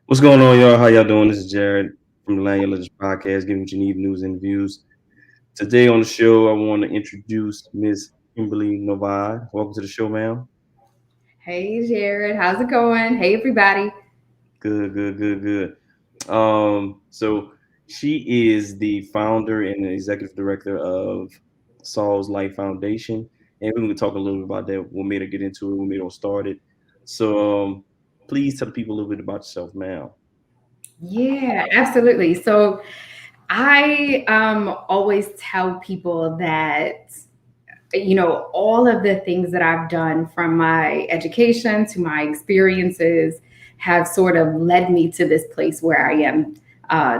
What's going on, y'all? How y'all doing? This is Jared from the Lagniappe podcast, giving what you need, news and views. Today on the show, I want to introduce Miss Kimberly Novid. Welcome to the show, ma'am. Hey Jared, how's it going? Hey everybody. Good, good, good, good. So she is the founder and the executive director of Sauls Life Foundation, and we're going to talk a little bit about that. What made her get into it? What made her start it? So, please tell the people a little bit about yourself, ma'am. Yeah, absolutely. So I always tell people that all of the things that I've done from my education to my experiences have sort of led me to this place where I am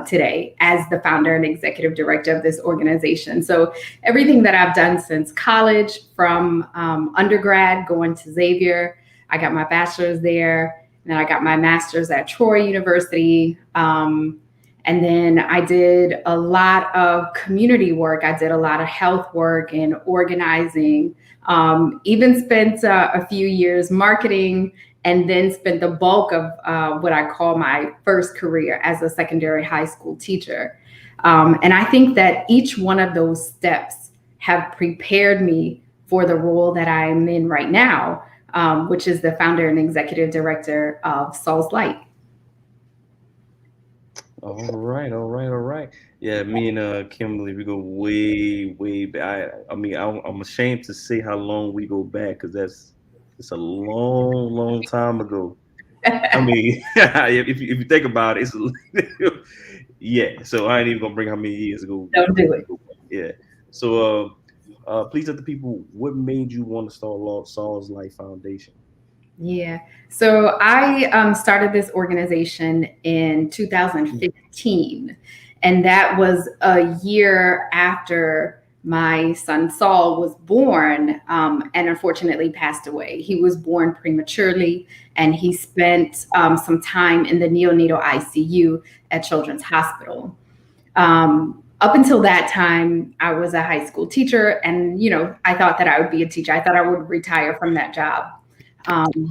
today as the founder and executive director of this organization. So everything that I've done since college, from undergrad going to Xavier, I got my bachelor's there, and then I got my master's at Troy University. And then I did a lot of community work. I did a lot of health work and organizing. Even spent a few years marketing, and then spent the bulk of what I call my first career as a secondary high school teacher. And I think that each one of those steps have prepared me for the role that I'm in right now, which is the founder and executive director of Sauls Light. All right, all right, all right. Yeah, me and Kimberly, we go way, way back. I'm ashamed to say how long we go back because it's a long, long time ago. I mean, if you think about it, yeah. So I ain't even gonna bring how many years ago Don't do we it. go back. Yeah. So please tell the people what made you want to start Saul's Life Foundation. Yeah. So I started this organization in Mm. 2015, and that was a year after my son Saul was born, and unfortunately passed away. He was born prematurely, and he spent some time in the neonatal ICU at Children's Hospital. Up until that time, I was a high school teacher, and I thought that I would be a teacher. I thought I would retire from that job.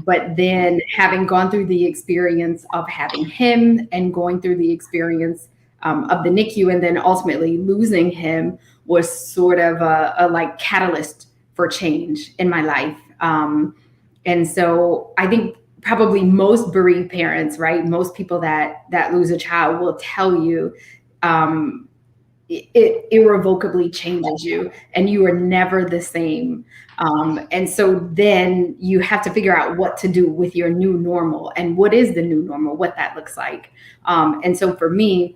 But then, having gone through the experience of having him and going through the experience of the NICU, and then ultimately losing him, was sort of a like catalyst for change in my life. And so I think probably most bereaved parents, right? Most people that lose a child will tell you um, it irrevocably changes you, and you are never the same. And so then you have to figure out what to do with your new normal, and what is the new normal, what that looks like. And so for me,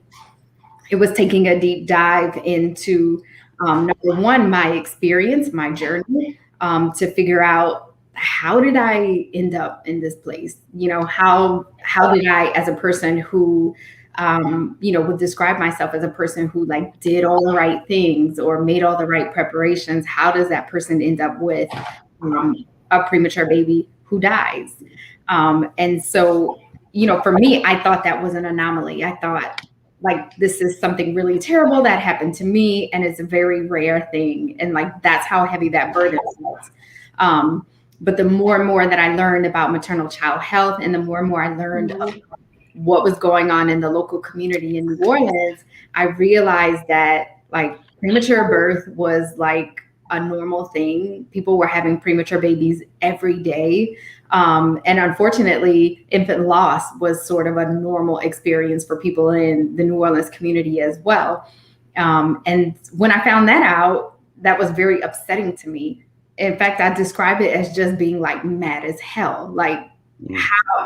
it was taking a deep dive into number one, my experience, my journey, to figure out, how did I end up in this place? How did I, as a person who would describe myself as a person who like did all the right things or made all the right preparations, how does that person end up with a premature baby who dies? And so, for me, I thought that was an anomaly. I thought, like, this is something really terrible that happened to me, and it's a very rare thing, and like that's how heavy that burden was. But the more and more that I learned about maternal child health, and the more and more I learned of what was going on in the local community in New Orleans, I realized that like premature birth was like a normal thing. People were having premature babies every day. And unfortunately, infant loss was sort of a normal experience for people in the New Orleans community as well. And when I found that out, that was very upsetting to me. In fact, I describe it as just being like mad as hell. Like, Mm.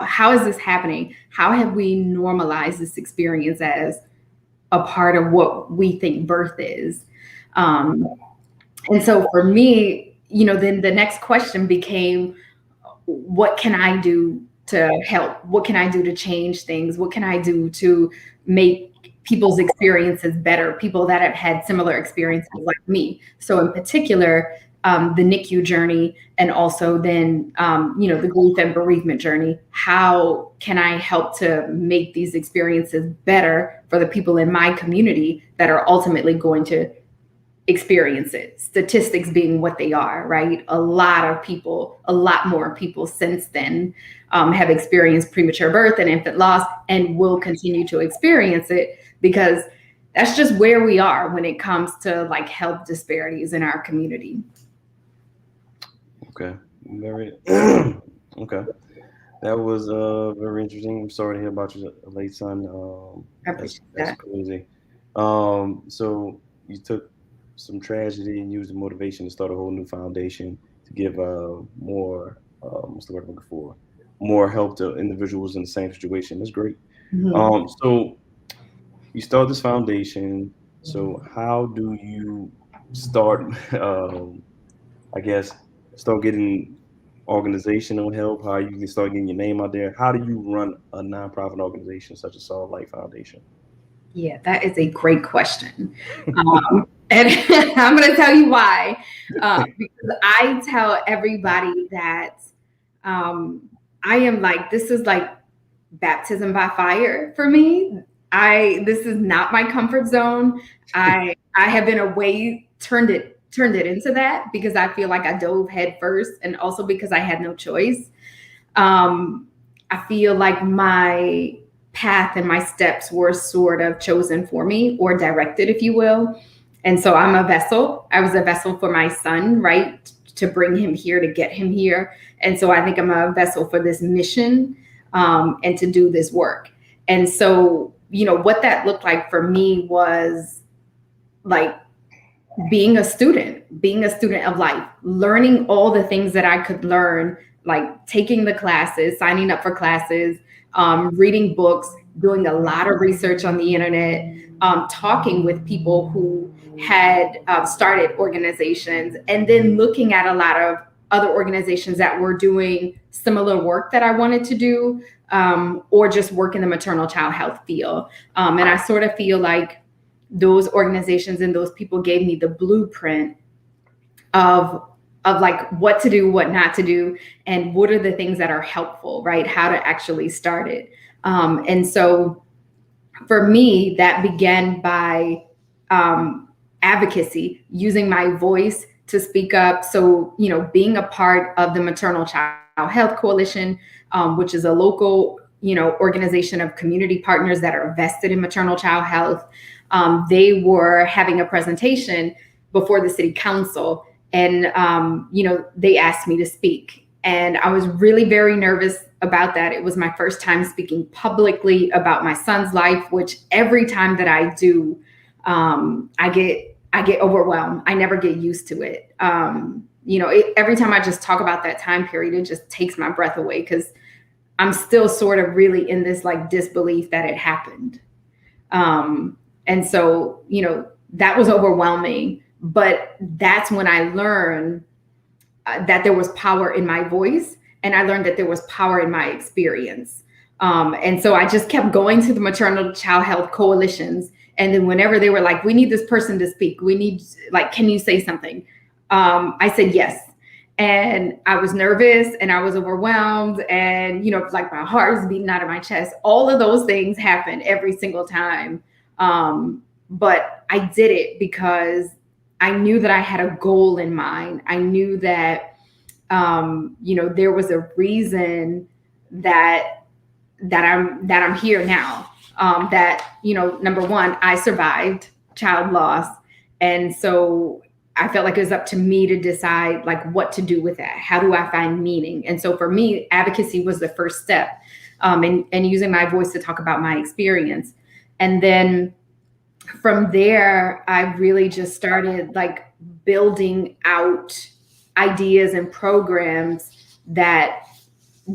how is this happening? How have we normalized this experience as a part of what we think birth is? Um, and so for me, then the next question became, what can I do to help? What can I do to change things? What can I do to make people's experiences better? People that have had similar experiences like me. So in particular, the NICU journey, and also then, the grief and bereavement journey. How can I help to make these experiences better for the people in my community that are ultimately going to experience it. Statistics being what they are, right? A lot more people since then have experienced premature birth and infant loss and will continue to experience it, because that's just where we are when it comes to like health disparities in our community. Okay. Very okay. That was very interesting. I'm sorry to hear about your late son. I That's appreciate that's that. crazy. So you took some tragedy and used the motivation to start a whole new foundation to give more what's the word I'm looking for? More help to individuals in the same situation. That's great. Mhm. So you start this foundation. So how do you start? I guess start getting organizational help. How you can start getting your name out there. How do you run a nonprofit organization such as Solid Life Foundation? Yeah, that is a great question. And I'm going to tell you why. Because I tell everybody that I am like, this is like baptism by fire for me. This is not my comfort zone. I have been away, turned it into that because I feel like I dove head first, and also because I had no choice. Um, I feel like my path and my steps were sort of chosen for me, or directed, if you will. And so I'm a vessel. I was a vessel for my son, right? To bring him here, to get him here. And so I think I'm a vessel for this mission, and to do this work. And so, what that looked like for me was like being a student of life, learning all the things that I could learn, like taking the classes, signing up for classes, reading books, doing a lot of research on the internet, talking with people who had started organizations, and then looking at a lot of other organizations that were doing similar work that I wanted to do, or just work in the maternal child health field. And I sort of feel like those organizations and those people gave me the blueprint of like what to do, what not to do, and what are the things that are helpful, right? How to actually start it. And so for me, that began by advocacy, using my voice to speak up. So, being a part of the Maternal Child Health Coalition, which is a local, organization of community partners that are vested in maternal child health. They were having a presentation before the city council, and they asked me to speak, and I was really very nervous about that. It was my first time speaking publicly about my son's life, which every time that I do, I get overwhelmed. I never get used to it. Every time I just talk about that time period, it just takes my breath away, because I'm still sort of really in this like disbelief that it happened. And so, that was overwhelming. But that's when I learned that there was power in my voice, and I learned that there was power in my experience. And so I just kept going to the maternal child health coalitions. And then whenever they were like, we need this person to speak, can you say something? I said yes. And I was nervous and I was overwhelmed, and, like my heart was beating out of my chest. All of those things happen every single time. But I did it because I knew that I had a goal in mind. I knew that, there was a reason that I'm here now. Number one, I survived child loss. And so I felt like it was up to me to decide like what to do with that. How do I find meaning? And so for me, advocacy was the first step, and using my voice to talk about my experience. And then from there, I really just started like building out ideas and programs that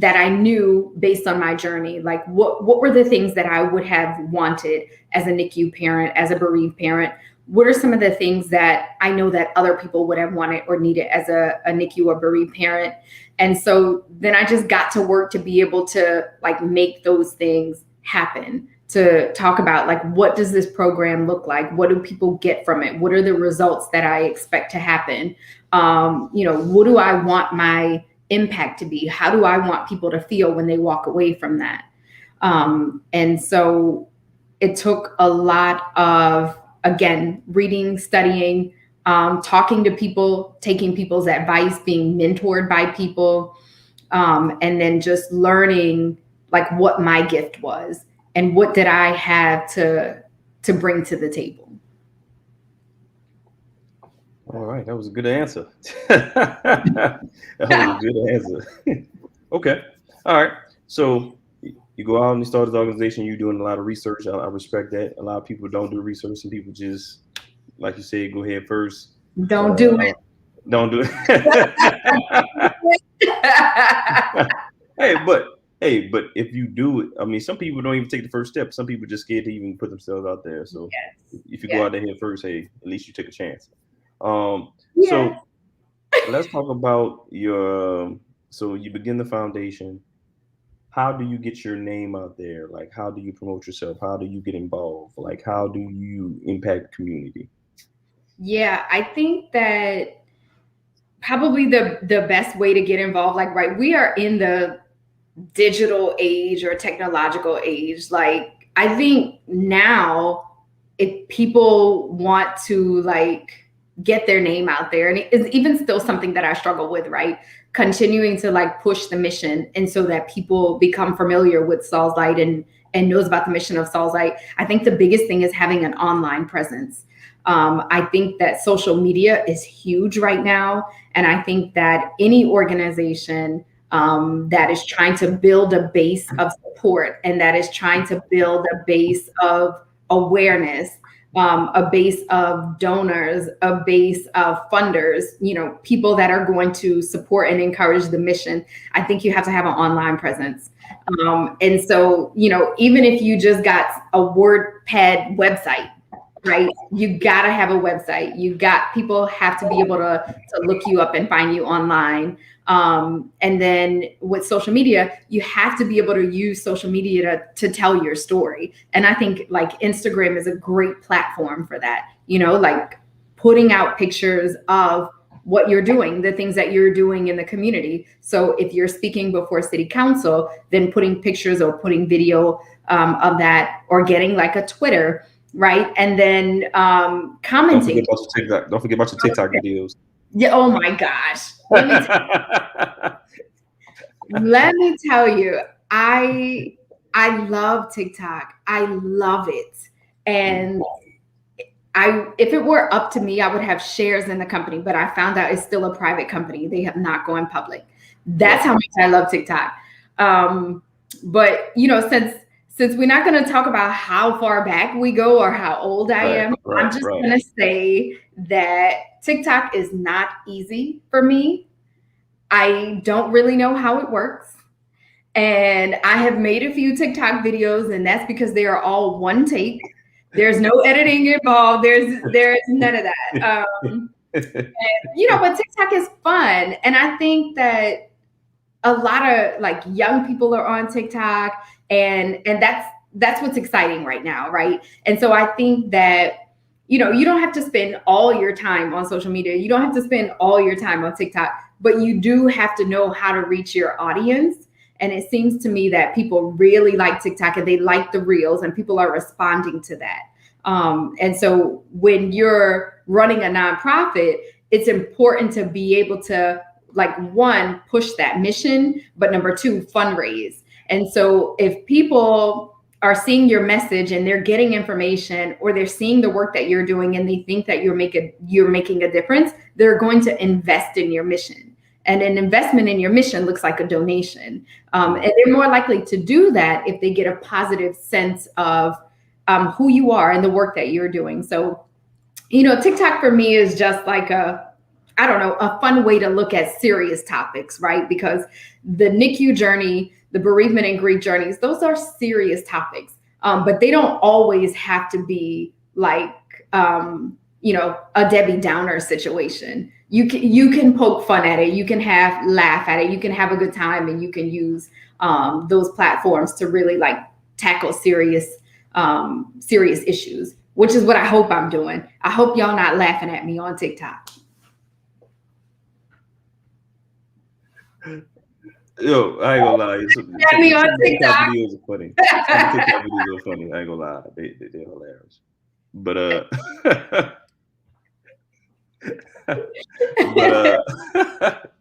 I knew based on my journey, like what were the things that I would have wanted as a NICU parent, as a bereaved parent. What are some of the things that I know that other people would have wanted or needed as a NICU or bereaved parent? And so then I just got to work to be able to like make those things happen, to talk about like, what does this program look like? What do people get from it? What are the results that I expect to happen? What do I want my impact to be? How do I want people to feel when they walk away from that? And so it took a lot of, again, reading, studying, talking to people, taking people's advice, being mentored by people, and then just learning like what my gift was and what did I have to bring to the table. All right, that was a good answer. That was a good answer. Okay, all right. So you go out and you start this organization. You're doing a lot of research. I respect that. A lot of people don't do research. Some people just, like you said, go ahead first. Don't do it. Don't do it. Hey, but if you do it, I mean, some people don't even take the first step. Some people just scared to even put themselves out there. So if you go out there head first, hey, at least you took a chance. So let's talk about your. So you begin the foundation. How do you get your name out there? Like, how do you promote yourself? How do you get involved? Like, how do you impact the community? Yeah, I think that probably the best way to get involved, like, right, we are in the digital age or technological age. Like, I think now if people want to like get their name out there, and it's even still something that I struggle with, right? Continuing to like push the mission, and so that people become familiar with Sauls Light and knows about the mission of Sauls Light. I think the biggest thing is having an online presence. I think that social media is huge right now, and I think that any organization that is trying to build a base of support and that is trying to build a base of awareness, a base of donors, a base of funders, you know, people that are going to support and encourage the mission. I think you have to have an online presence. And so, you know, even if you just got a WordPad website, right? You got to have a website. People have to be able to look you up and find you online. And then with social media, you have to be able to use social media to tell your story. And I think like Instagram is a great platform for that, you know, like putting out pictures of what you're doing, the things that you're doing in the community. So if you're speaking before city council, then putting pictures or putting video of that, or getting like a Twitter, right? And then commenting. Don't forget about your TikTok videos. Yeah. Oh my gosh. Let me tell you, I love TikTok. I love it. And if it were up to me, I would have shares in the company, but I found out it's still a private company. They have not gone public. That's how much I love TikTok. But you know, since we're not going to talk about how far back we go or how old I am, I'm just going to say that TikTok is not easy for me. I don't really know how it works. And I have made a few TikTok videos, and that's because they are all one take. There's no editing involved. There's none of that. And, you know, but TikTok is fun. And I think that a lot of like young people are on TikTok, and that's what's exciting right now, right? And so I think that, you know, you don't have to spend all your time on social media. You don't have to spend all your time on TikTok, but you do have to know how to reach your audience. And it seems to me that people really like TikTok and they like the reels, and people are responding to that. And so when you're running a nonprofit, it's important to be able to, like, one, push that mission, but number two, fundraise. And so if people are seeing your message and they're getting information, or they're seeing the work that you're doing and they think that you're making a difference, they're going to invest in your mission. And an investment in your mission looks like a donation. And they're more likely to do that if they get a positive sense of who you are and the work that you're doing. So, you know, TikTok for me is just like a fun way to look at serious topics, right? Because the NICU journey, the bereavement and grief journeys, those are serious topics. But they don't always have to be like, you know, a Debbie Downer situation. You can poke fun at it. You can laugh at it. You can have a good time, and you can use those platforms to really like tackle serious issues, which is what I hope I'm doing. I hope y'all not laughing at me on TikTok. Yo, I ain't gonna lie. TikTok videos are funny. TikTok videos are funny. I ain't gonna lie. They're hilarious. But But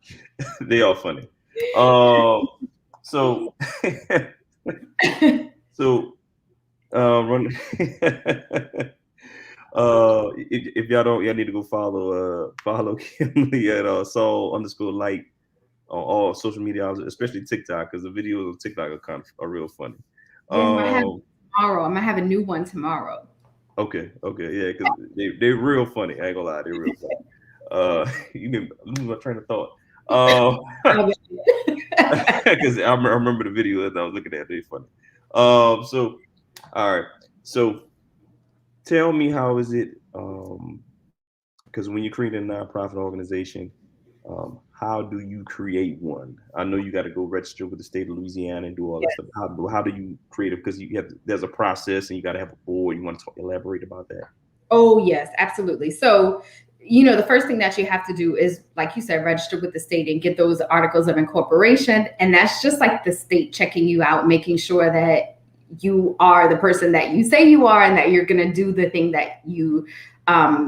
they are funny. So so run. If y'all don't, y'all need to go follow Kimberly at Saul_light on all social media, especially TikTok, because the videos on TikTok are real funny. Yeah, I'm gonna have tomorrow. I'm gonna have a new one tomorrow. Okay, yeah, because they're real funny. I ain't gonna lie, they're real funny. You can lose my train of thought. Because I remember the video that I was looking at. They're funny. So all right, so tell me, how is it? Because when you create a nonprofit organization, how do you create one? I know you got to go register with the state of Louisiana and do all that stuff. How do you create it? Because there's a process and you got to have a board. You want to elaborate about that? Oh, yes, absolutely. So, the first thing that you have to do is, like you said, register with the state and get those articles of incorporation. And that's just like the state checking you out, making sure that you are the person that you say you are and that you're going to do the thing that you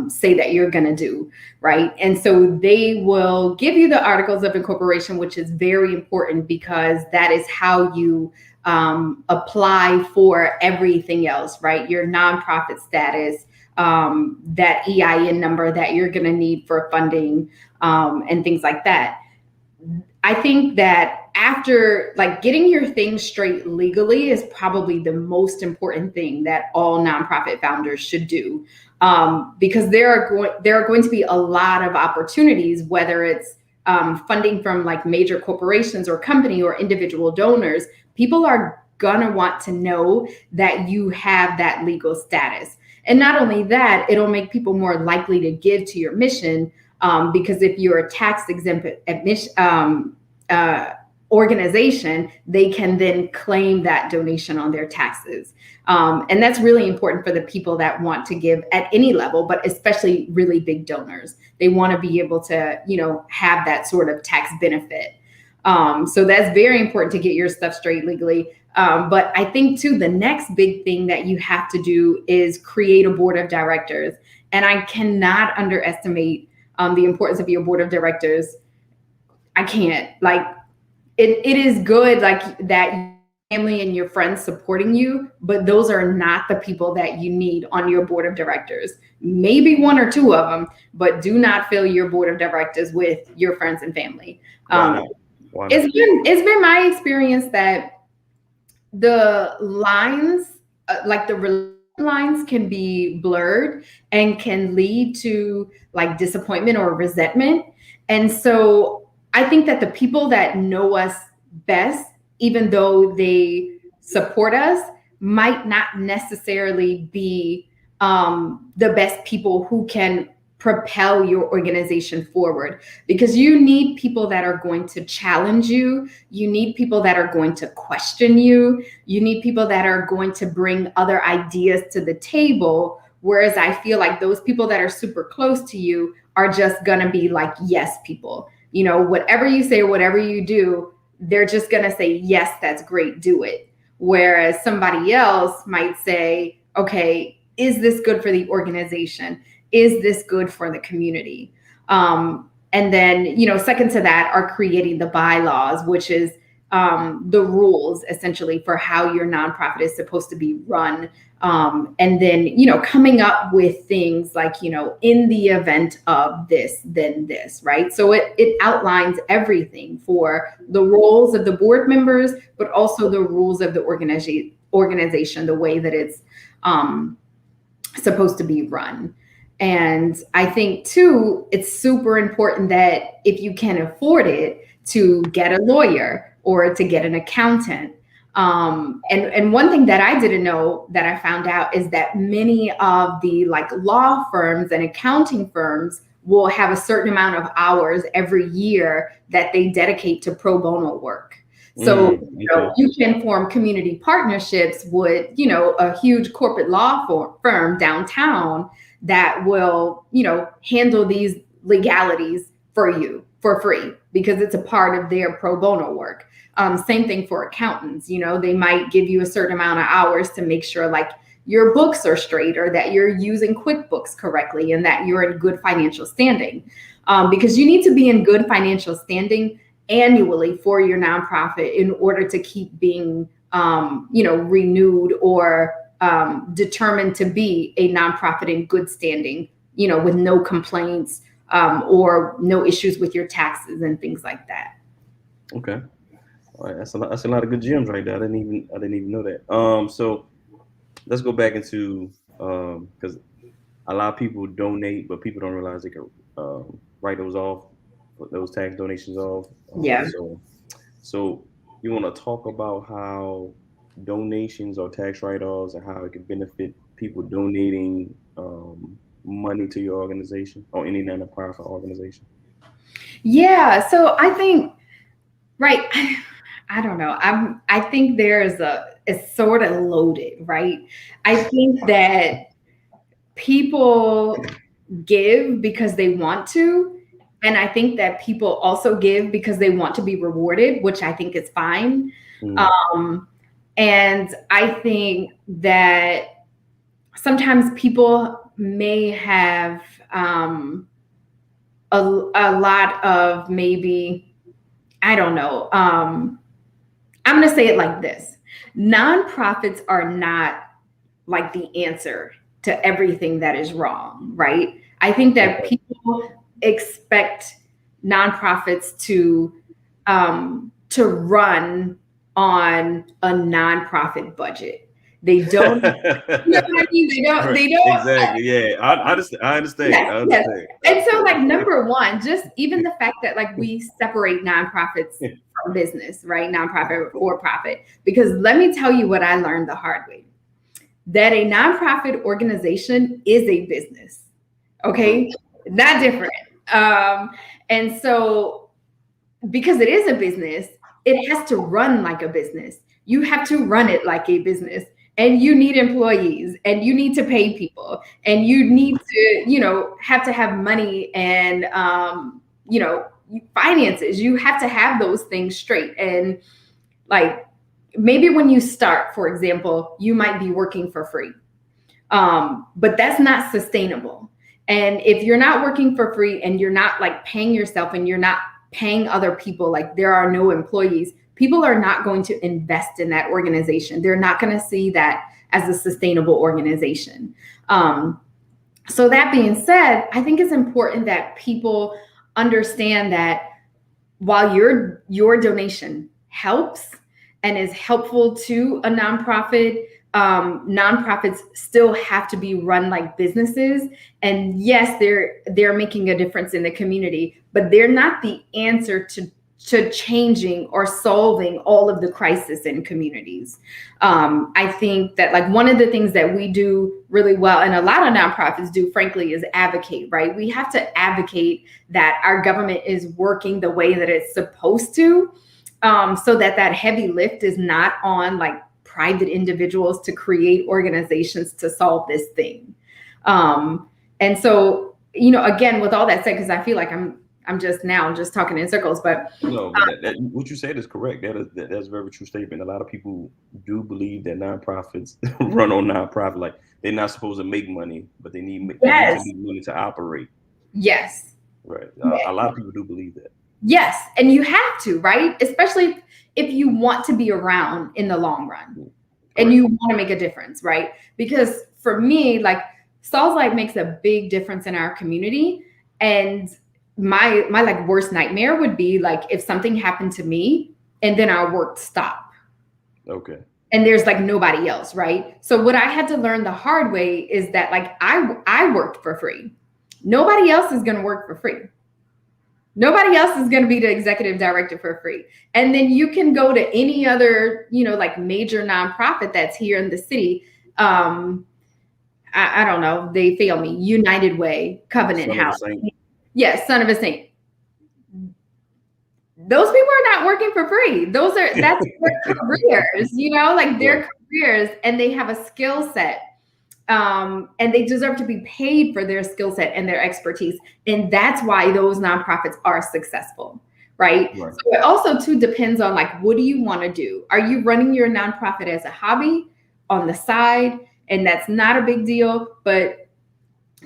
say that you're going to do, right? And so they will give you the articles of incorporation, which is very important because that is how you apply for everything else, right? Your nonprofit status, that EIN number that you're going to need for funding, and things like that. I think that after getting your things straight legally is probably the most important thing that all nonprofit founders should do, because there are going to be a lot of opportunities, whether it's funding from major corporations or company or individual donors. People are gonna want to know that you have that legal status. And not only that, it'll make people more likely to give to your mission, because if you're a tax exempt organization, they can then claim that donation on their taxes. And that's really important for the people that want to give at any level, but especially really big donors. They want to be able to, have that sort of tax benefit. So that's very important to get your stuff straight legally. But I think too, the next big thing that you have to do is create a board of directors. And I cannot underestimate the importance of your board of directors. I can't. It is good that family and your friends supporting you, but those are not the people that you need on your board of directors. Maybe one or two of them, but do not fill your board of directors with your friends and family. Why not? It's been my experience that the lines, the lines can be blurred and can lead to disappointment or resentment. And so I think that the people that know us best, even though they support us, might not necessarily be the best people who can propel your organization forward, because you need people that are going to challenge you. You need people that are going to question you. You need people that are going to bring other ideas to the table. Whereas I feel like those people that are super close to you are just going to be yes people. Whatever you say, whatever you do, they're just going to say, yes, that's great, do it. Whereas somebody else might say, okay, is this good for the organization? Is this good for the community? And then, second to that are creating the bylaws, which is the rules essentially for how your nonprofit is supposed to be run. And then, coming up with things in the event of this, then this, right? So it outlines everything for the roles of the board members, but also the rules of the organization, the way that it's supposed to be run. And I think too, it's super important that if you can afford it, to get a lawyer or to get an accountant. And one thing that I didn't know that I found out is that many of the law firms and accounting firms will have a certain amount of hours every year that they dedicate to pro bono work. So you can form community partnerships with, a huge corporate law firm downtown that will, handle these legalities for you for free because it's a part of their pro bono work. Same thing for accountants. They might give you a certain amount of hours to make sure your books are straight, or that you're using QuickBooks correctly, and that you're in good financial standing. Because you need to be in good financial standing annually for your nonprofit in order to keep being, renewed or determined to be a nonprofit in good standing, with no complaints or no issues with your taxes and things like that. Okay. All right. That's a lot of good gems right there. I didn't even know that. So let's go back into because a lot of people donate, but people don't realize they can write those off, put those tax donations off. Yeah. So you want to talk about how donations or tax write-offs and how it can benefit people donating money to your organization or any nonprofit organization? Yeah. So I think, right. I don't know. I think it's sort of loaded, right? I think that people give because they want to. And I think that people also give because they want to be rewarded, which I think is fine. And I think that sometimes people may have a lot of maybe, I don't know. I'm going to say it like this. Nonprofits are not like the answer to everything that is wrong, right? I think that people expect nonprofits to run on a nonprofit budget. They don't, you know what I mean? They don't. Exactly. Yeah. I understand. Yes, yes. And so, like, number one, just even the fact that like we separate nonprofits from business, right? Nonprofit or profit. Because let me tell you what I learned the hard way. That a nonprofit organization is a business. Okay? Not different. And so because it is a business, it has to run like a business. You have to run it like a business, and you need employees, and you need to pay people, and you need to, have to have money and, finances. You have to have those things straight. And like, maybe when you start, for example, you might be working for free, but that's not sustainable. And if you're not working for free and you're not like paying yourself and you're not paying other people, like there are no employees, people are not going to invest in that organization. They're not going to see that as a sustainable organization. So that being said, I think it's important that people understand that while your donation helps and is helpful to a nonprofit, nonprofits still have to be run like businesses. And yes, they're making a difference in the community, but they're not the answer to changing or solving all of the crisis in communities. I think that like one of the things that we do really well, and a lot of nonprofits do, frankly, is advocate, right? We have to advocate that our government is working the way that it's supposed to, so that heavy lift is not on like private individuals to create organizations to solve this thing. And so, again, with all that said, because I feel like I'm just talking in circles, but no, what you said is correct. That's a very true statement. A lot of people do believe that nonprofits run on nonprofit, like they're not supposed to make money, but they need to make money to operate. Yes. Right. A lot of people do believe that. Yes, and you have to, right? Especially if you want to be around in the long run, and you want to make a difference, right? Because for me, like Sauls Light makes a big difference in our community, and my like worst nightmare would be like if something happened to me and then our work stopped. Okay. And there's like nobody else, right? So what I had to learn the hard way is that like I worked for free. Nobody else is going to work for free. Nobody else is going to be the executive director for free. And then you can go to any other, like major nonprofit that's here in the city. I don't know. They fail me. United Way, Covenant House. Yes, Son of a Saint. Those people are not working for free. That's their careers, like their careers, and they have a skill set. And they deserve to be paid for their skill set and their expertise. And that's why those nonprofits are successful, right? So it also too depends on like, what do you want to do? Are you running your nonprofit as a hobby on the side? and that's not a big deal. But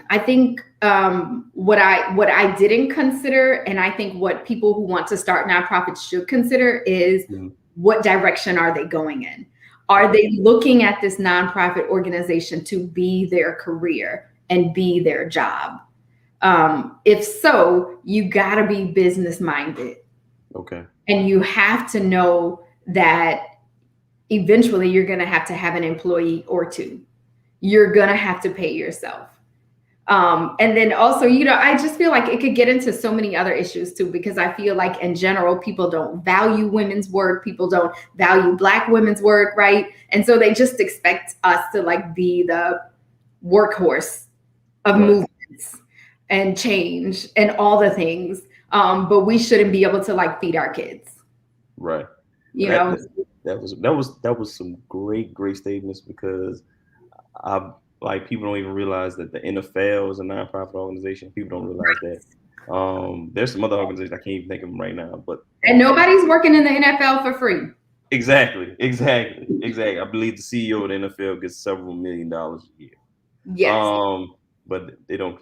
I think what I didn't consider, and I think what people who want to start nonprofits should consider, is what direction are they going in? Are they looking at this nonprofit organization to be their career and be their job? If so, you got to be business minded. Okay. And you have to know that eventually you're going to have an employee or two. You're going to have to pay yourself. And then also, I just feel like it could get into so many other issues too, because I feel like in general, people don't value women's work. People don't value Black women's work, right? And so they just expect us to like be the workhorse of movements and change and all the things. But we shouldn't be able to like feed our kids. Right. That was some great statements, because people don't even realize that the NFL is a nonprofit organization. People don't realize that. There's some other organizations, I can't even think of them right now, and nobody's working in the NFL for free. Exactly. I believe the CEO of the NFL gets several $1 million a year. Yes. But they don't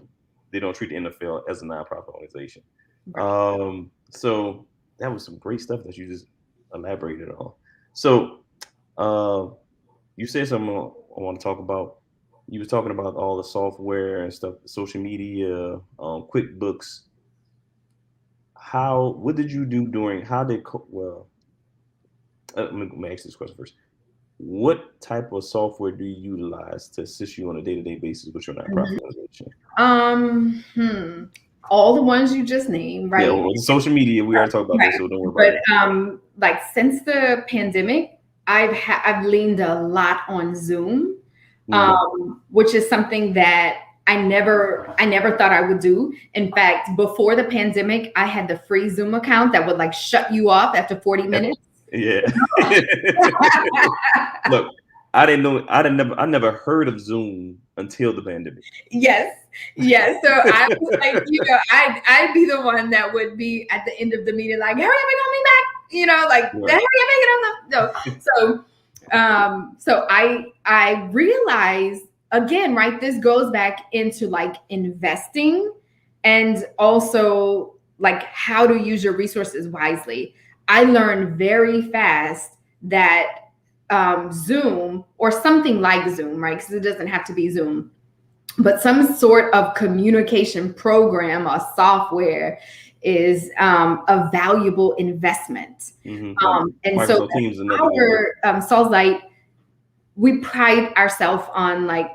treat the NFL as a nonprofit organization. Right. So that was some great stuff that you just elaborated on. So you said something I want to talk about. You was talking about all the software and stuff, social media, QuickBooks. What did you do let me ask this question first. What type of software do you utilize to assist you on a day-to-day basis with your nonprofit organization? All the ones you just named, right? Yeah, well, social media, we already talked about that, so don't worry about it. Like since the pandemic, I've leaned a lot on Zoom, which is something that I never thought I would do. In fact, before the pandemic, I had the free Zoom account that would like shut you off after 40 minutes. Yeah. Look, I never heard of Zoom until the pandemic. Yes. So I was like, I'd be the one that would be at the end of the meeting, like, hurry up and call me back, hurry up and get on the So I realized, again, right, this goes back into like investing and also like how to use your resources wisely. I learned very fast that Zoom or something like Zoom, right? Because it doesn't have to be Zoom, but some sort of communication program or software is a valuable investment. And so our Sauls Light, we pride ourselves on like,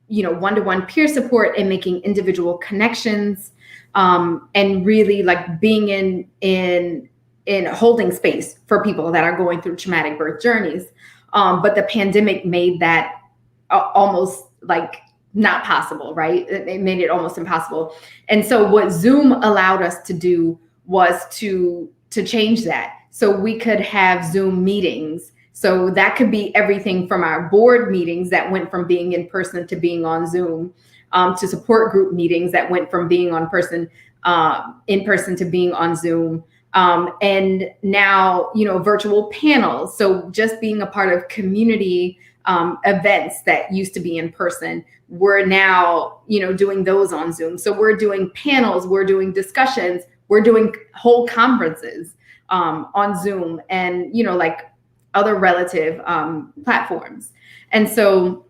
one-to-one peer support and making individual connections, and really like being in holding space for people that are going through traumatic birth journeys. But the pandemic made that almost like not possible, right? It made it almost impossible. And so what Zoom allowed us to do was to change that. So we could have Zoom meetings. So that could be everything from our board meetings that went from being in person to being on Zoom, to support group meetings that went from being in person to being on Zoom. And now, virtual panels. So just being a part of community events that used to be in person, we're now, doing those on Zoom. So we're doing panels, we're doing discussions, we're doing whole conferences on Zoom and, like other relative platforms. And so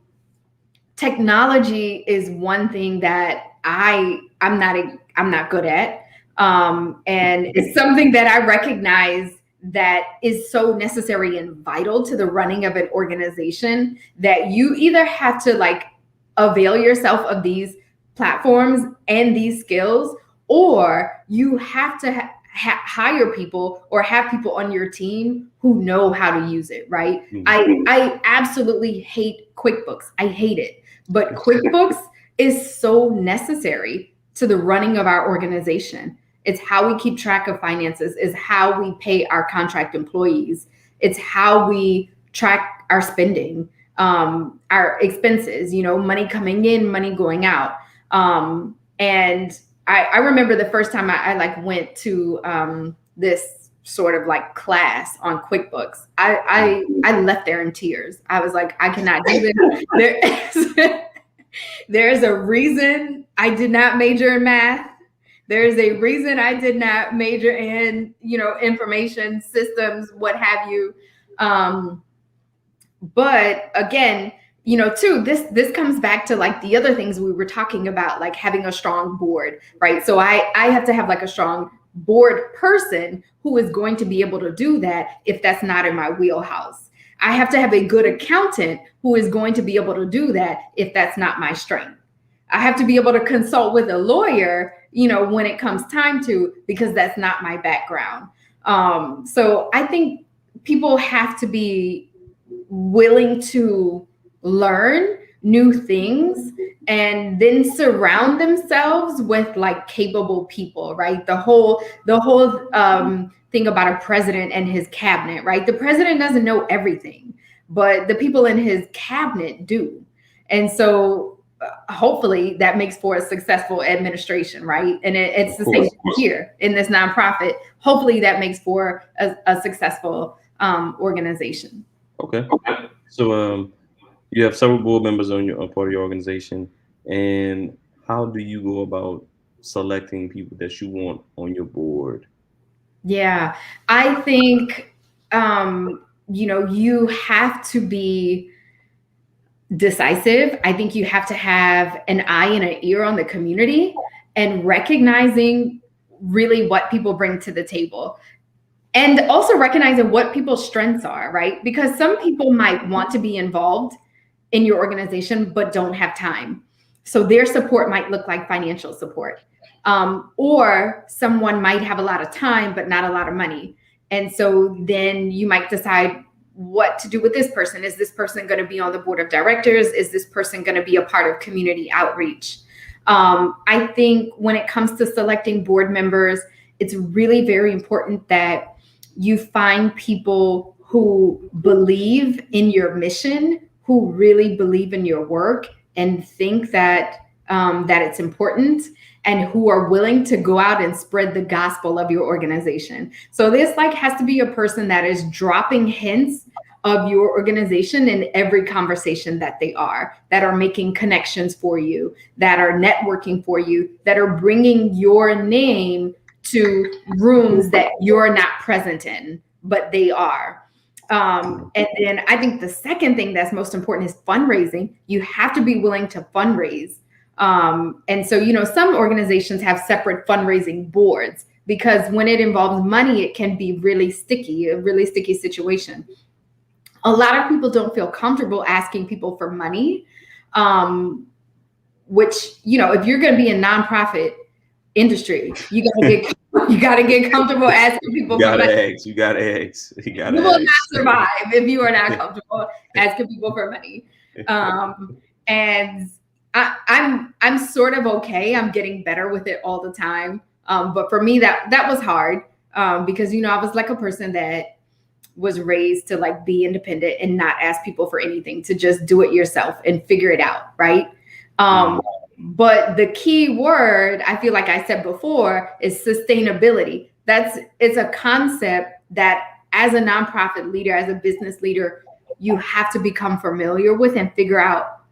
technology is one thing that I'm not good at. And it's something that I recognize that is so necessary and vital to the running of an organization, that you either have to like avail yourself of these platforms and these skills, or you have to hire people or have people on your team who know how to use it, right? I absolutely hate QuickBooks. I hate it. But QuickBooks is so necessary to the running of our organization. It's how we keep track of finances, is how we pay our contract employees. It's how we track our spending, our expenses, money coming in, money going out. And I remember the first time I like went to this sort of like class on QuickBooks. I left there in tears. I was like, I cannot do this. There's a reason I did not major in math. There's a reason I did not major in, information systems, what have you. But again, too, this comes back to like the other things we were talking about, like having a strong board, right? So I have to have like a strong board person who is going to be able to do that if that's not in my wheelhouse. I have to have a good accountant who is going to be able to do that if that's not my strength. I have to be able to consult with a lawyer, when it comes time to, because that's not my background. So I think people have to be willing to learn new things and then surround themselves with like capable people, right? The whole thing about a president and his cabinet, right? The president doesn't know everything, but the people in his cabinet do. And so hopefully that makes for a successful administration, right? And it's the same here in this nonprofit. Hopefully that makes for a successful organization. Okay. So you have several board members on part of your organization, and how do you go about selecting people that you want on your board? Yeah, I think you have to be decisive. I think you have to have an eye and an ear on the community and recognizing really what people bring to the table. And also recognizing what people's strengths are, right? Because some people might want to be involved in your organization, but don't have time. So their support might look like financial support. Or someone might have a lot of time, but not a lot of money. And so then you might decide what to do with this person. Is this person going to be on the board of directors? Is this person going to be a part of community outreach? I think when it comes to selecting board members, it's really very important that you find people who believe in your mission, who really believe in your work and think that it's important, and who are willing to go out and spread the gospel of your organization. So this has to be a person that is dropping hints of your organization in every conversation that are making connections for you, that are networking for you, that are bringing your name to rooms that you're not present in, but they are. And then I think the second thing that's most important is fundraising. You have to be willing to fundraise. And so, some organizations have separate fundraising boards because when it involves money, it can be a really sticky situation. A lot of people don't feel comfortable asking people for money, which, if you're going to be a nonprofit industry, you gotta get comfortable asking people for money. You gotta ask. You will not survive if you are not comfortable asking people for money. And I'm sort of okay. I'm getting better with it all the time. But for me, that was hard because I was like a person that was raised to be independent and not ask people for anything, to just do it yourself and figure it out, right? But the key word, I feel like I said before, is sustainability. It's a concept that as a nonprofit leader, as a business leader, you have to become familiar with and figure out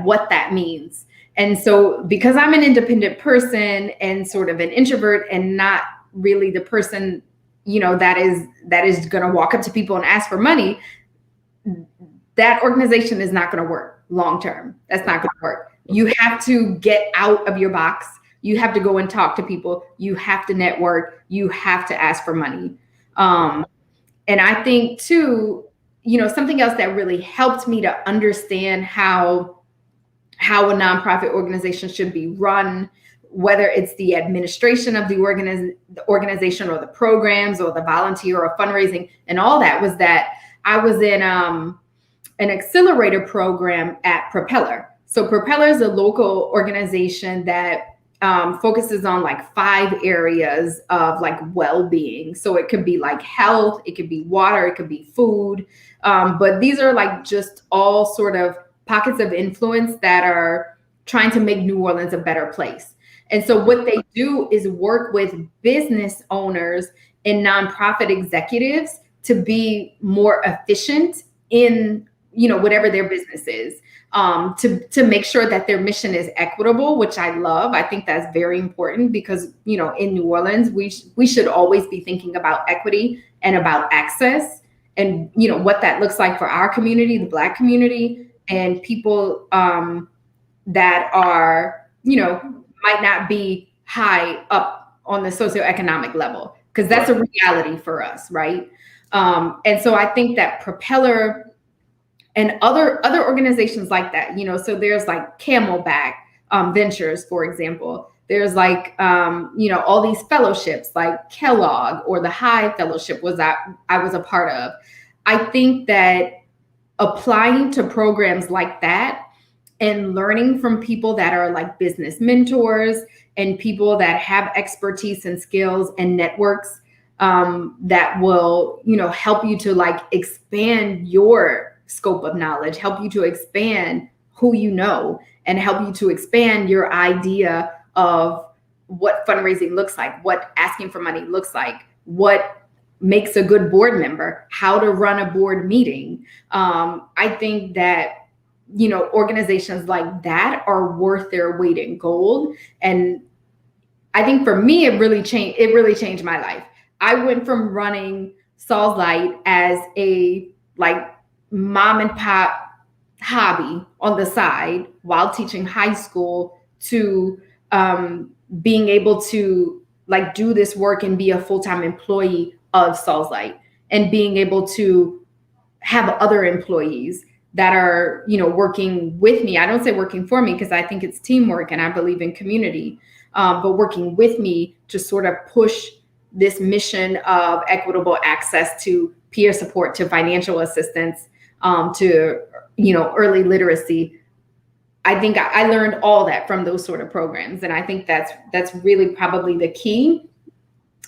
what that means. And so because I'm an independent person and sort of an introvert and not really the person, that is going to walk up to people and ask for money, that organization is not going to work long term. That's not going to work. You have to get out of your box. You have to go and talk to people. You have to network. You have to ask for money. And I think too, something else that really helped me to understand how a nonprofit organization should be run, whether it's the administration of the organization or the programs or the volunteer or fundraising and all that, was that I was in an accelerator program at Propeller. So Propeller is a local organization that focuses on 5 areas of well-being. So it could be health, it could be water, it could be food. But these are just all sort of pockets of influence that are trying to make New Orleans a better place. And so what they do is work with business owners in nonprofit executives to be more efficient in, whatever their business is, to make sure that their mission is equitable, which I love. I think that's very important because, in New Orleans, we should always be thinking about equity and about access and, what that looks like for our community, the Black community, and people that are, might not be high up on the socioeconomic level, because that's a reality for us, right? And so I think that Propeller and other organizations like that, so there's like Camelback Ventures, for example. There's like, all these fellowships like Kellogg or the High Fellowship I was a part of. I think that applying to programs like that and learning from people that are like business mentors and people that have expertise and skills and networks that will, help you to like expand your scope of knowledge, help you to expand who you know, and help you to expand your idea of what fundraising looks like, what asking for money looks like, what makes a good board member, how to run a board meeting. I think that, organizations like that are worth their weight in gold. And I think for me, it really changed my life. I went from running Sauls Light as a like mom and pop hobby on the side while teaching high school to being able to like do this work and be a full-time employee of Sauls Light, and being able to have other employees that are, working with me. I don't say working for me because I think it's teamwork and I believe in community, but working with me to sort of push this mission of equitable access to peer support, to financial assistance, to, early literacy. I think I learned all that from those sort of programs. And I think that's really probably the key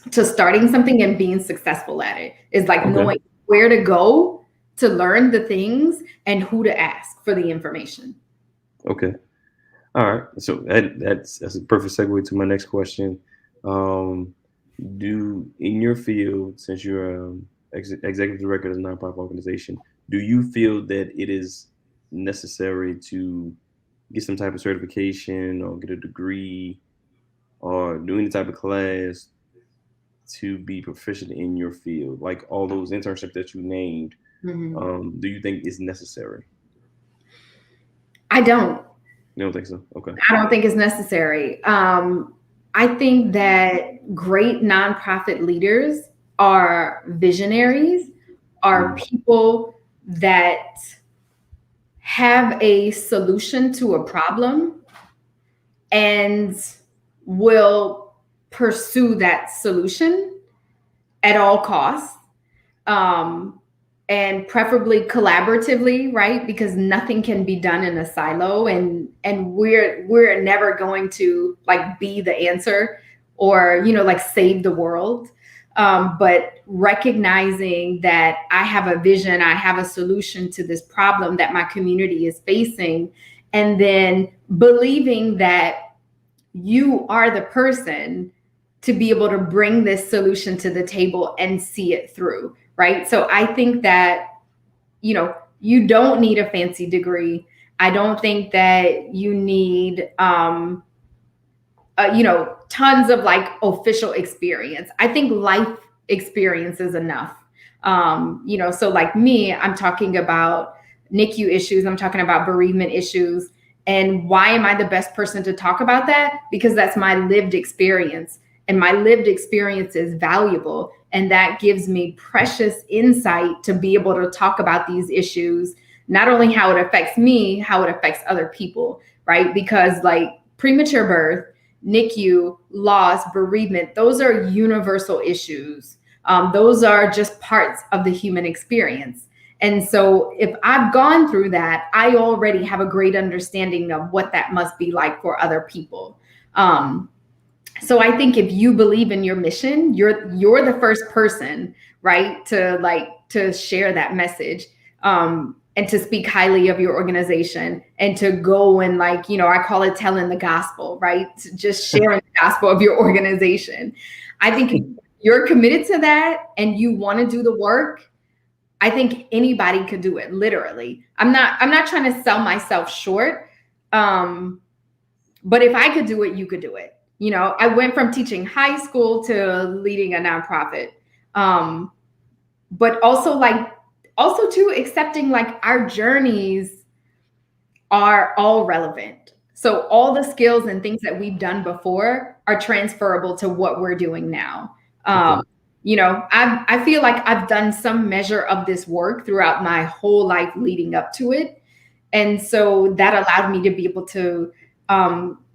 to starting something and being successful at it, is like knowing where to go to learn the things and who to ask for the information. Okay. All right. So that's a perfect segue to my next question. In your field, since you're executive director of a nonprofit organization, do you feel that it is necessary to get some type of certification or get a degree or do any type of class to be proficient in your field? Like all those internships that you named, do you think is necessary? I don't. You don't think so? Okay. I don't think it's necessary. I think that great nonprofit leaders are visionaries, are people that have a solution to a problem and will pursue that solution at all costs, and preferably collaboratively, right? Because nothing can be done in a silo, and we're never going to like be the answer or, like save the world. But recognizing that I have a vision, I have a solution to this problem that my community is facing, and then believing that you are the person to be able to bring this solution to the table and see it through, right? So I think that, you don't need a fancy degree. I don't think that you need, tons of like official experience. I think life experience is enough. So like me, I'm talking about NICU issues. I'm talking about bereavement issues. And why am I the best person to talk about that? Because that's my lived experience, and my lived experience is valuable. And that gives me precious insight to be able to talk about these issues, not only how it affects me, how it affects other people, right? Because like premature birth, NICU, loss, bereavement, those are universal issues. Those are just parts of the human experience. And so if I've gone through that, I already have a great understanding of what that must be like for other people. So I think if you believe in your mission, you're the first person, right, to share that message, and to speak highly of your organization, and to go and I call it telling the gospel, right? Just sharing the gospel of your organization. I think if you you're committed to that and you want to do the work, I think anybody could do it, literally. I'm not trying to sell myself short. But if I could do it, you could do it. You know, I went from teaching high school to leading a nonprofit. But also too accepting like our journeys are all relevant. So all the skills and things that we've done before are transferable to what we're doing now. You know, I feel like I've done some measure of this work throughout my whole life leading up to it. And so that allowed me to be able to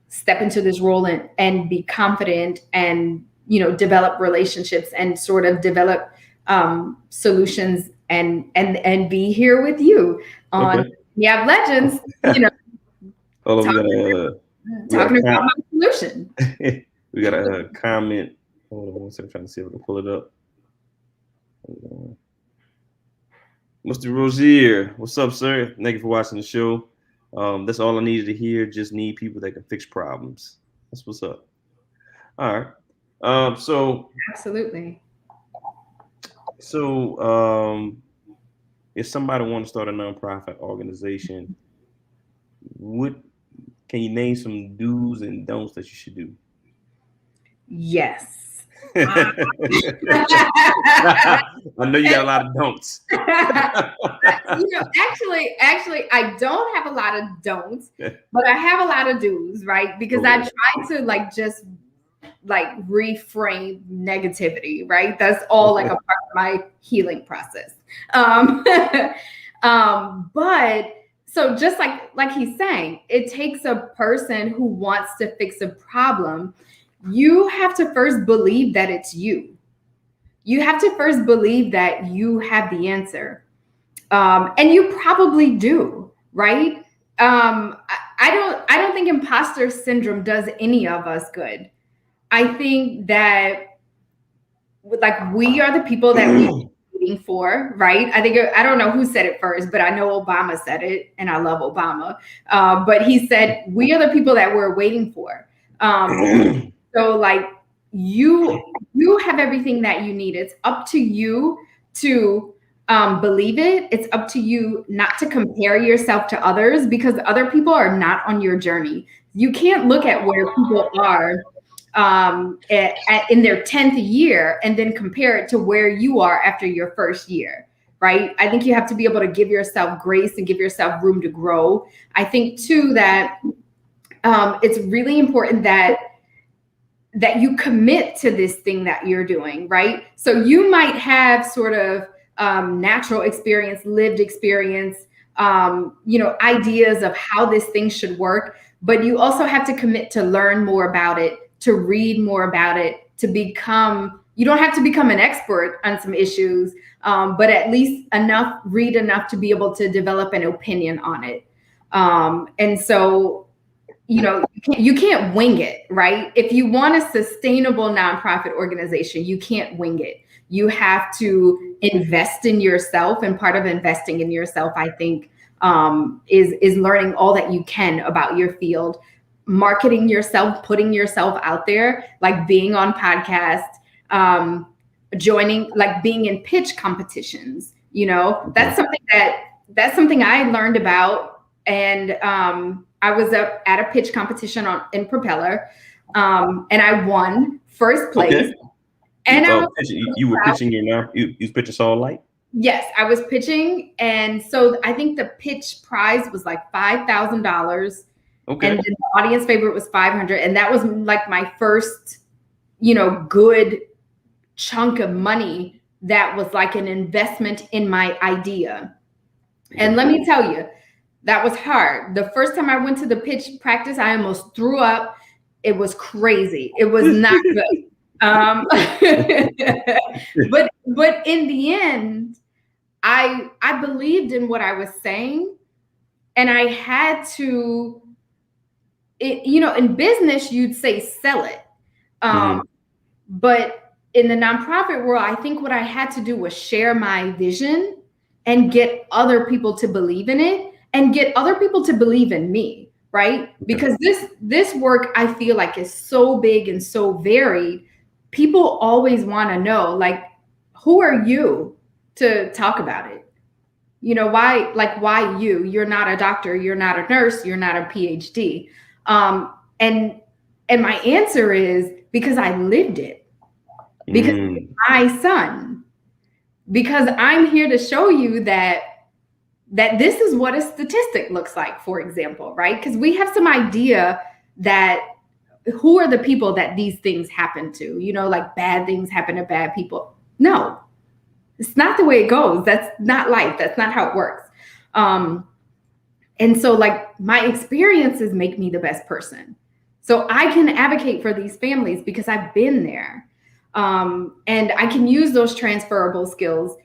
step into this role and be confident and, you know, develop relationships and sort of develop solutions and be here with you on Lagniappe Legends, you know, talking about my solution. We got a comment. Hold on one second, I'm trying to see if I can pull it up. Mr. Rozier, what's up, sir? Thank you for watching the show. That's all I needed to hear. Just need people that can fix problems. That's what's up. All right. So absolutely. So if somebody wants to start a nonprofit organization, can you name some do's and don'ts that you should do? Yes. I know you got a lot of don'ts. You know, actually, I don't have a lot of don'ts, but I have a lot of do's, right? Because I try to like just like reframe negativity, right? That's all like a part of my healing process. But so just like he's saying, it takes a person who wants to fix a problem. You have to first believe that it's you. You have to first believe that you have the answer. And you probably do, right? I don't think imposter syndrome does any of us good. I think that like we are the people that we're waiting for, right? I don't know who said it first, but I know Obama said it, and I love Obama. But he said, we are the people that we're waiting for. So like you have everything that you need. It's up to you to believe it. It's up to you not to compare yourself to others because other people are not on your journey. You can't look at where people are in their 10th year and then compare it to where you are after your first year, right? I think you have to be able to give yourself grace and give yourself room to grow. I think too that it's really important that you commit to this thing that you're doing, right? So you might have sort of natural experience, lived experience, you know, ideas of how this thing should work, but you also have to commit to learn more about it, to read more about it, to become, you don't have to become an expert on some issues, but at least read enough to be able to develop an opinion on it. And so, you know, you can't wing it, right? If you want a sustainable nonprofit organization, you can't wing it. You have to invest in yourself. And part of investing in yourself, I think, is learning all that you can about your field, marketing yourself, putting yourself out there, like being on podcasts, joining, like being in pitch competitions. You know, that's something I learned about. And I was up at a pitch competition in Propeller, and I won first place. Okay. And you were pitching you was pitching Sauls Light? Yes, I was pitching, and so I think the pitch prize was like $5,000. Okay. And the audience favorite was $500, and that was like my first, you know, good chunk of money that was like an investment in my idea. And let me tell you, that was hard. The first time I went to the pitch practice, I almost threw up. It was crazy. It was not good. But in the end, I believed in what I was saying, and I had to. You know, in business, you'd say sell it, but in the nonprofit world, I think what I had to do was share my vision and get other people to believe in it. And get other people to believe in me, right? Because this work, I feel like, is so big and so varied. people always want to know, like, who are you to talk about it? Why you? You're not a doctor, you're not a nurse, you're not a PhD. And my answer is because I lived it, because my son, because I'm here to show you that this is what a statistic looks like, for example, right? Because we have some idea that who are the people that these things happen to, like bad things happen to bad people. No, it's not the way it goes. That's not life. That's not how it works. And so like my experiences make me the best person. So I can advocate for these families because I've been there. And I can use those transferable skills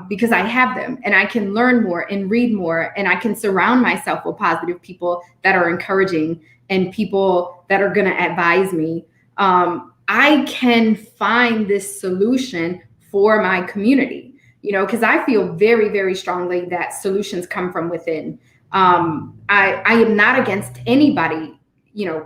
because I have them, and I can learn more and read more, and I can surround myself with positive people that are encouraging and people that are going to advise me. I can find this solution for my community, because I feel very, very strongly that solutions come from within. I am not against anybody,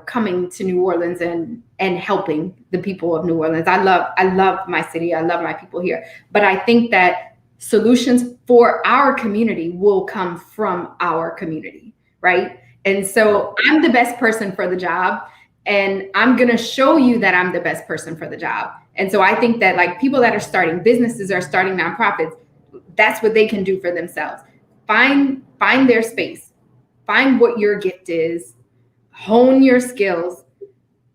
coming to New Orleans and helping the people of New Orleans. I love my city. I love my people here. But I think that solutions for our community will come from our community, right? And so I'm the best person for the job, and I'm going to show you that I'm the best person for the job. And so I think that like people that are starting businesses or starting nonprofits, that's what they can do for themselves. Find their space, find what your gift is, hone your skills,